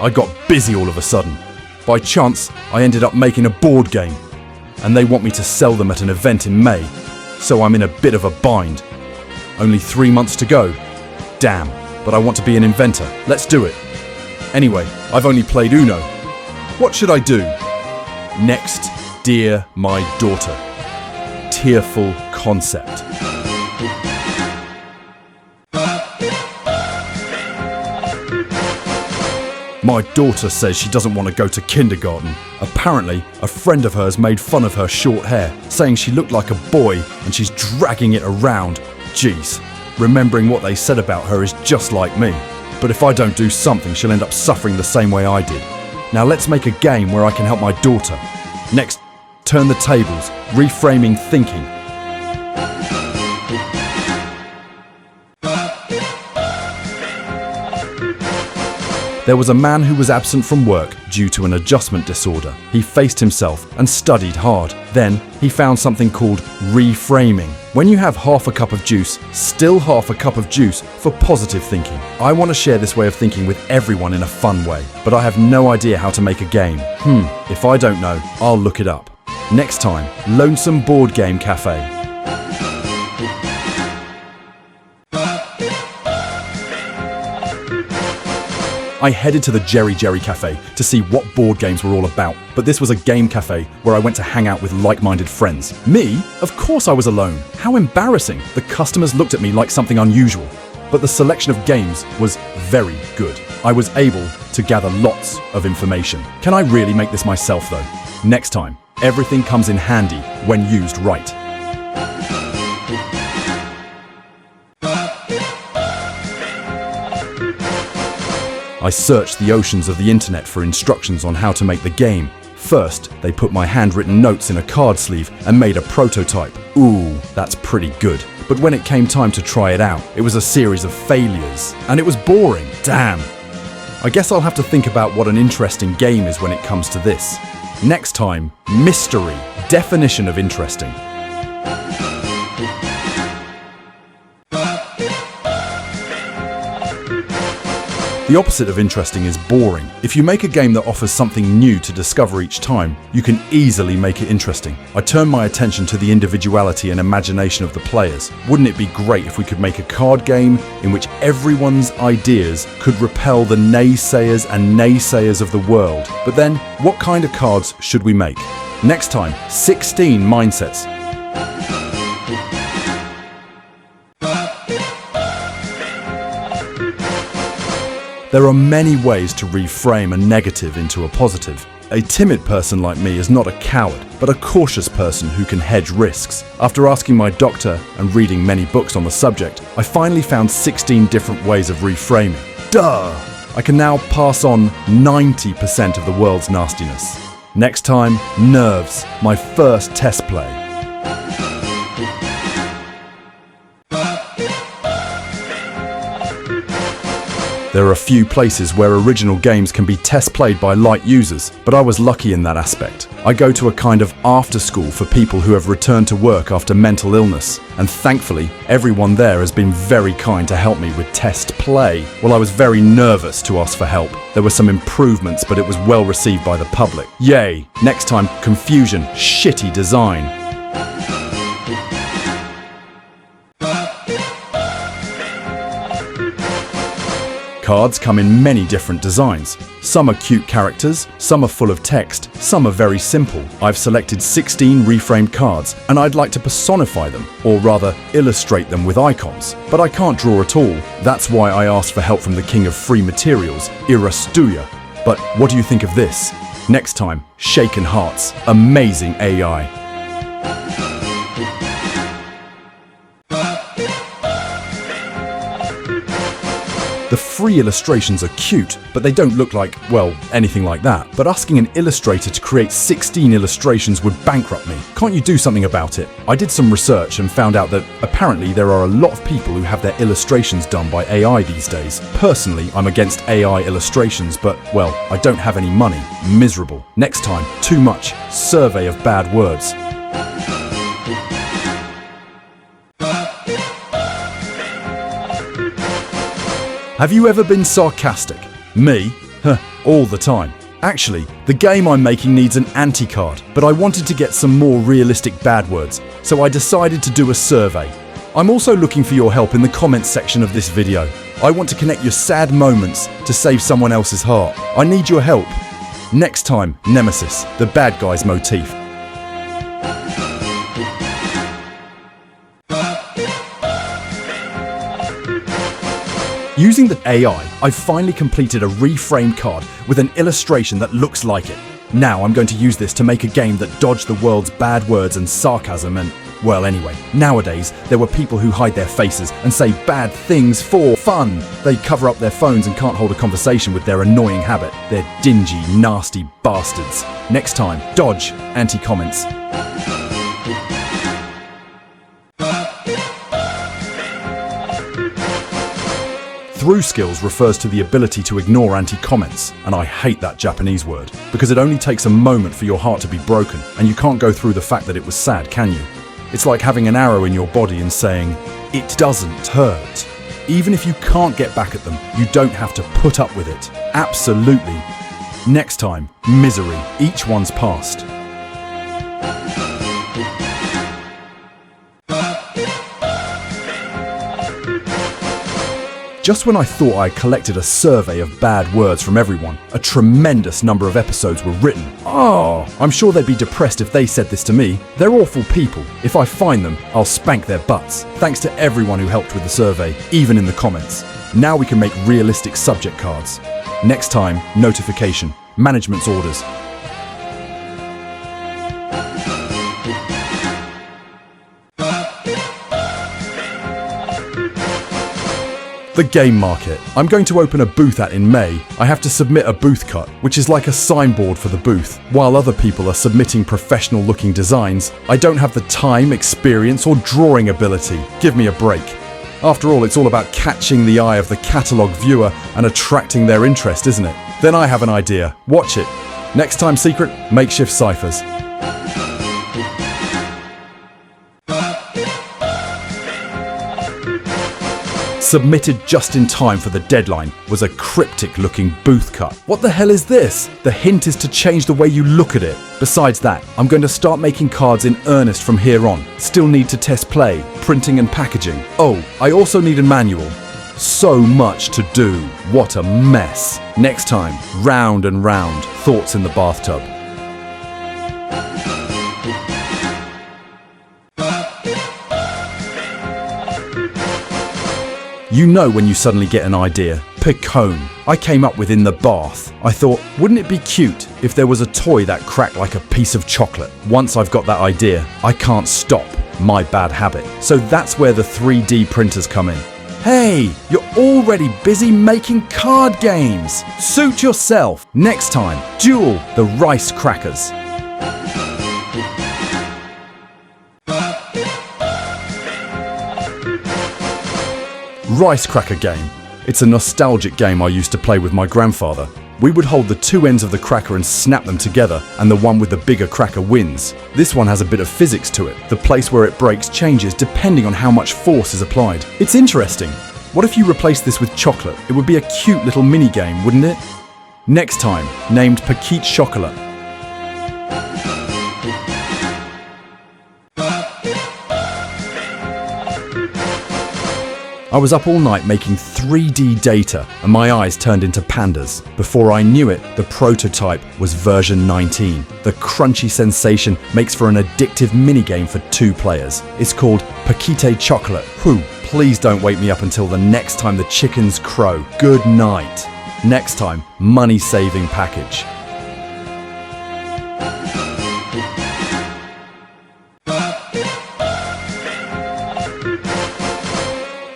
I got busy all of a sudden. By chance, I ended up making a board game, and they want me to sell them at an event in May, so I'm in a bit of a bind. Only 3 months to go. Damn, but I want to be an inventor. Let's do it. Anyway, I've only played Uno. What should I do? Next, dear my daughter. Tearful concept. My daughter says she doesn't want to go to kindergarten. Apparently, a friend of hers made fun of her short hair, saying she looked like a boy and she's dragging it around. Jeez, remembering what they said about her is just like me. But if I don't do something, she'll end up suffering the same way I did. Now let's make a game where I can help my daughter. Next, turn the tables, reframing thinking. There was a man who was absent from work due to an adjustment disorder. He faced himself and studied hard. Then he found something called reframing. When you have half a cup of juice, still half a cup of juice for positive thinking. I want to share this way of thinking with everyone in a fun way, but I have no idea how to make a game. If I don't know, I'll look it up. Next time, Lonesome Board Game Cafe. I headed to the Jerry Cafe to see what board games were all about, but this was a game cafe where I went to hang out with like-minded friends. Me? Of course I was alone. How embarrassing. The customers looked at me like something unusual, but the selection of games was very good. I was able to gather lots of information. Can I really make this myself though? Next time, everything comes in handy when used right. I searched the oceans of the internet for instructions on how to make the game. First, they put my handwritten notes in a card sleeve and made a prototype. Ooh, that's pretty good. But when it came time to try it out, it was a series of failures. And it was boring. Damn. I guess I'll have to think about what an interesting game is when it comes to this. Next time, mystery. Definition of interesting. The opposite of interesting is boring. If you make a game that offers something new to discover each time, you can easily make it interesting. I turn my attention to the individuality and imagination of the players. Wouldn't it be great if we could make a card game in which everyone's ideas could repel the naysayers of the world? But then, what kind of cards should we make? Next time, 16 mindsets. There are many ways to reframe a negative into a positive. A timid person like me is not a coward, but a cautious person who can hedge risks. After asking my doctor and reading many books on the subject, I finally found 16 different ways of reframing. Duh! I can now pass on 90% of the world's nastiness. Next time, nerves, my first test play. There are a few places where original games can be test played by light users, but I was lucky in that aspect. I go to a kind of after school for people who have returned to work after mental illness, and thankfully, everyone there has been very kind to help me with test play. While I was very nervous to ask for help, there were some improvements, but it was well received by the public. Yay! Next time, confusion, shitty design. Cards come in many different designs. Some are cute characters, some are full of text, some are very simple. I've selected 16 reframed cards and I'd like to personify them, or rather illustrate them with icons. But I can't draw at all. That's why I asked for help from the king of free materials, Irastuya. But what do you think of this? Next time, Shaken Hearts, amazing AI. The free illustrations are cute, but they don't look like, well, anything like that. But asking an illustrator to create 16 illustrations would bankrupt me. Can't you do something about it? I did some research and found out that apparently there are a lot of people who have their illustrations done by AI these days. Personally, I'm against AI illustrations, but, well, I don't have any money. Miserable. Next time, too much. Survey of bad words. Have you ever been sarcastic? Me? All the time. Actually, the game I'm making needs an anti-card, but I wanted to get some more realistic bad words, so I decided to do a survey. I'm also looking for your help in the comments section of this video. I want to connect your sad moments to save someone else's heart. I need your help. Next time, Nemesis, the bad guy's motif. Using the AI, I've finally completed a reframed card with an illustration that looks like it. Now I'm going to use this to make a game that dodged the world's bad words and sarcasm and, well, anyway, nowadays there were people who hide their faces and say bad things for fun. They cover up their phones and can't hold a conversation with their annoying habit. They're dingy, nasty bastards. Next time, dodge anti-comments. Through skills refers to the ability to ignore anti-comments, and I hate that Japanese word, because it only takes a moment for your heart to be broken, and you can't go through the fact that it was sad, can you? It's like having an arrow in your body and saying, it doesn't hurt. Even if you can't get back at them, you don't have to put up with it. Absolutely. Next time, misery. Each one's past. Just when I thought I collected a survey of bad words from everyone, a tremendous number of episodes were written. Oh, I'm sure they'd be depressed if they said this to me. They're awful people. If I find them, I'll spank their butts. Thanks to everyone who helped with the survey, even in the comments. Now we can make realistic subject cards. Next time, notification, management's orders. The game market. I'm going to open a booth at in May. I have to submit a booth cut, which is like a signboard for the booth. While other people are submitting professional looking designs, I don't have the time, experience, or drawing ability. Give me a break. After all, it's all about catching the eye of the catalogue viewer and attracting their interest, isn't it? Then I have an idea. Watch it. Next time, secret, makeshift ciphers. Submitted just in time for the deadline was a cryptic looking booth cut. What the hell is this? The hint is to change the way you look at it. Besides that, I'm going to start making cards in earnest from here on. Still need to test play, printing and packaging. Oh, I also need a manual. So much to do. What a mess. Next time, round and round, thoughts in the bathtub. You know when you suddenly get an idea. Picone. I came up with in the bath. I thought, wouldn't it be cute if there was a toy that cracked like a piece of chocolate? Once I've got that idea, I can't stop. My bad habit. So that's where the 3D printers come in. Hey, you're already busy making card games. Suit yourself. Next time, Duel the Rice Crackers. Rice Cracker game. It's a nostalgic game I used to play with my grandfather. We would hold the two ends of the cracker and snap them together, and the one with the bigger cracker wins. This one has a bit of physics to it. The place where it breaks changes depending on how much force is applied. It's interesting. What if you replace this with chocolate? It would be a cute little mini game, wouldn't it? Next time, named Petite Chocolat. I was up all night making 3D data and my eyes turned into pandas. Before I knew it, the prototype was version 19. The crunchy sensation makes for an addictive minigame for 2 players. It's called Petite Chocolat. Whew, please don't wake me up until the next time the chickens crow. Good night. Next time, money-saving package.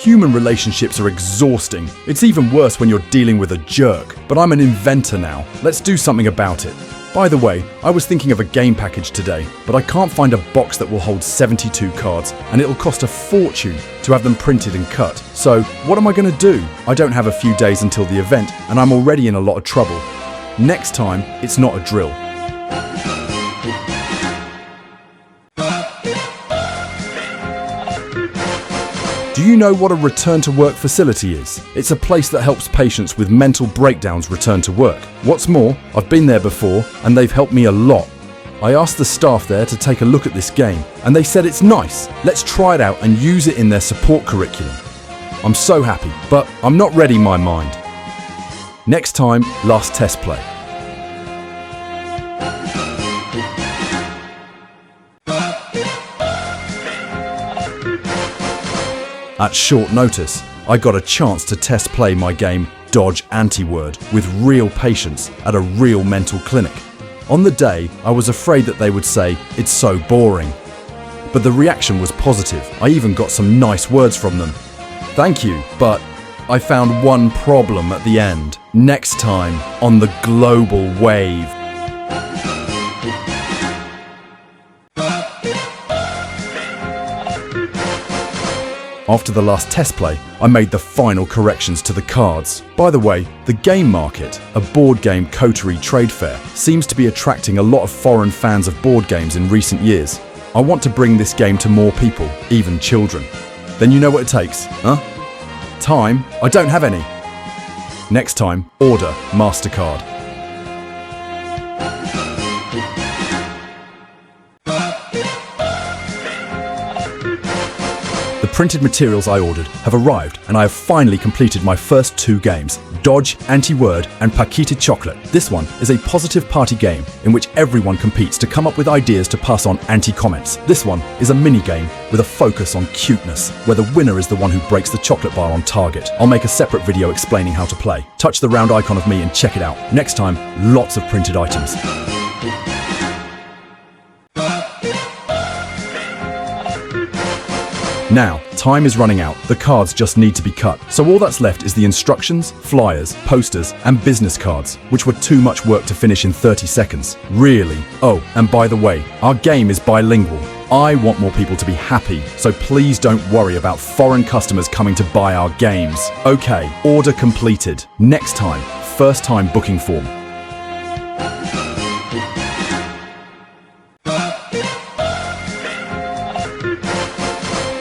Human relationships are exhausting. It's even worse when you're dealing with a jerk. But I'm an inventor now. Let's do something about it. By the way, I was thinking of a game package today, but I can't find a box that will hold 72 cards, and it'll cost a fortune to have them printed and cut. So, what am I going to do? I don't have a few days until the event, and I'm already in a lot of trouble. Next time, it's not a drill. Do you know what a return to work facility is? It's a place that helps patients with mental breakdowns return to work. What's more, I've been there before and they've helped me a lot. I asked the staff there to take a look at this game and they said it's nice. Let's try it out and use it in their support curriculum. I'm so happy, but I'm not ready my mind. Next time, last test play. At short notice, I got a chance to test play my game Dodge Anti-Word with real patients at a real mental clinic. On the day, I was afraid that they would say, "It's so boring." But the reaction was positive. I even got some nice words from them. Thank you, but I found one problem at the end. Next time on the global wave. After the last test play, I made the final corrections to the cards. By the way, the Game Market, a board game coterie trade fair, seems to be attracting a lot of foreign fans of board games in recent years. I want to bring this game to more people, even children. Then you know what it takes, huh? Time? I don't have any. Next time, order MasterCard. The printed materials I ordered have arrived and I have finally completed my first 2 games, Dodge Anti-Word and Paquita Chocolate. This one is a positive party game in which everyone competes to come up with ideas to pass on anti-comments. This one is a mini-game with a focus on cuteness, where the winner is the one who breaks the chocolate bar on target. I'll make a separate video explaining how to play. Touch the round icon of me and check it out. Next time, lots of printed items. Now, time is running out. The cards just need to be cut. So all that's left is the instructions, flyers, posters, and business cards, which were too much work to finish in 30 seconds. Really? Oh, and by the way, our game is bilingual. I want more people to be happy, so please don't worry about foreign customers coming to buy our games. Okay, order completed. Next time, first time booking form.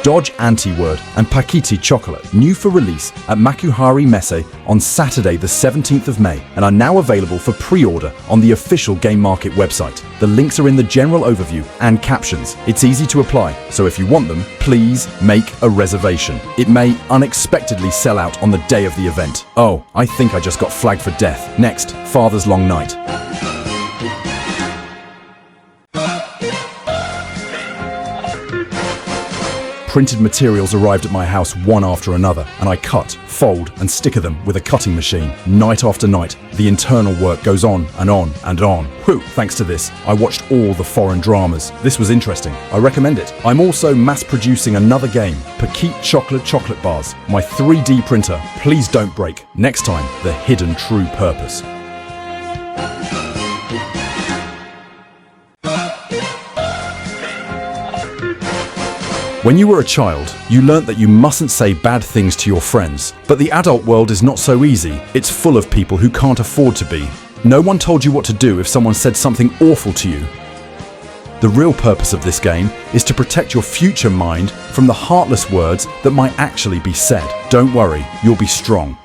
Dodge Anti-Word and Paquita Chocolate, new for release at Makuhari Messe on Saturday the 17th of May and are now available for pre-order on the official Game Market website. The links are in the general overview and captions. It's easy to apply, so if you want them, please make a reservation. It may unexpectedly sell out on the day of the event. Oh, I think I just got flagged for death. Next, Father's Long Night. Printed materials arrived at my house one after another, and I cut, fold, and sticker them with a cutting machine. Night after night, the internal work goes on and on and on. Whew, thanks to this, I watched all the foreign dramas. This was interesting. I recommend it. I'm also mass producing another game, Paquita Chocolate Bars. My 3D printer, please don't break. Next time, the hidden true purpose. When you were a child, you learnt that you mustn't say bad things to your friends. But the adult world is not so easy. It's full of people who can't afford to be. No one told you what to do if someone said something awful to you. The real purpose of this game is to protect your future mind from the heartless words that might actually be said. Don't worry, you'll be strong.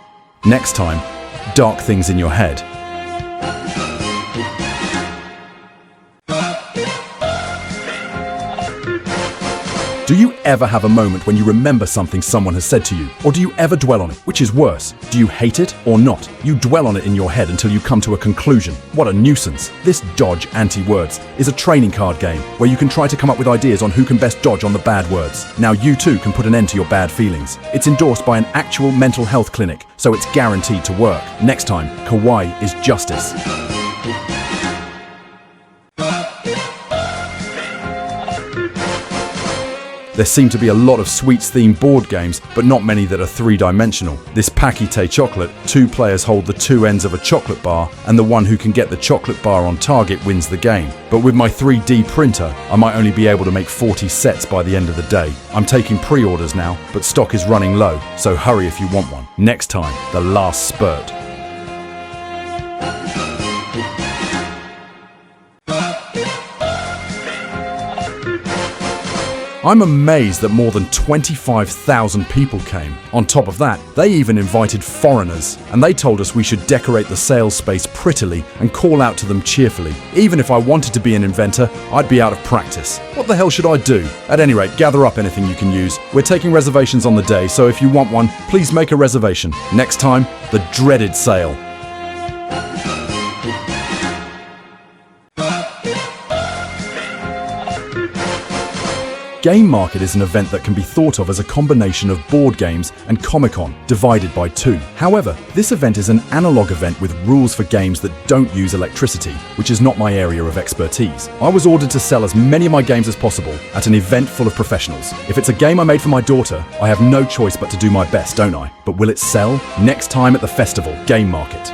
Next time, dark things in your head. Do you ever have a moment when you remember something someone has said to you? Or do you ever dwell on it? Which is worse? Do you hate it or not? You dwell on it in your head until you come to a conclusion. What a nuisance. This Dodge Anti-Words is a training card game where you can try to come up with ideas on who can best dodge on the bad words. Now you too can put an end to your bad feelings. It's endorsed by an actual mental health clinic, so it's guaranteed to work. Next time, kawaii is justice. There seem to be a lot of sweets-themed board games, but not many that are 3-dimensional. This Paquita Chocolate, 2 players hold the 2 ends of a chocolate bar, and the one who can get the chocolate bar on target wins the game. But with my 3D printer, I might only be able to make 40 sets by the end of the day. I'm taking pre-orders now, but stock is running low, so hurry if you want one. Next time, the last spurt. I'm amazed that more than 25,000 people came. On top of that, they even invited foreigners, and they told us we should decorate the sales space prettily and call out to them cheerfully. Even if I wanted to be an inventor, I'd be out of practice. What the hell should I do? At any rate, gather up anything you can use. We're taking reservations on the day, so if you want one, please make a reservation. Next time, the dreaded sale. Game Market is an event that can be thought of as a combination of board games and Comic-Con divided by two. However, this event is an analog event with rules for games that don't use electricity, which is not my area of expertise. I was ordered to sell as many of my games as possible at an event full of professionals. If it's a game I made for my daughter, I have no choice but to do my best, don't I? But will it sell? Next time at the festival, Game Market.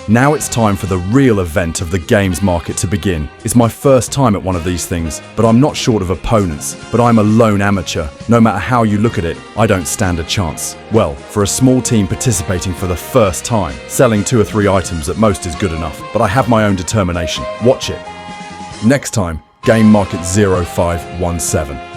Now it's time for the real event of the games market to begin. It's my first time at one of these things, but I'm not short of opponents. But I'm a lone amateur. No matter how you look at it, I don't stand a chance. Well, for a small team participating for the first time, selling 2 or 3 items at most is good enough, but I have my own determination. Watch it. Next time, Game Market 0517.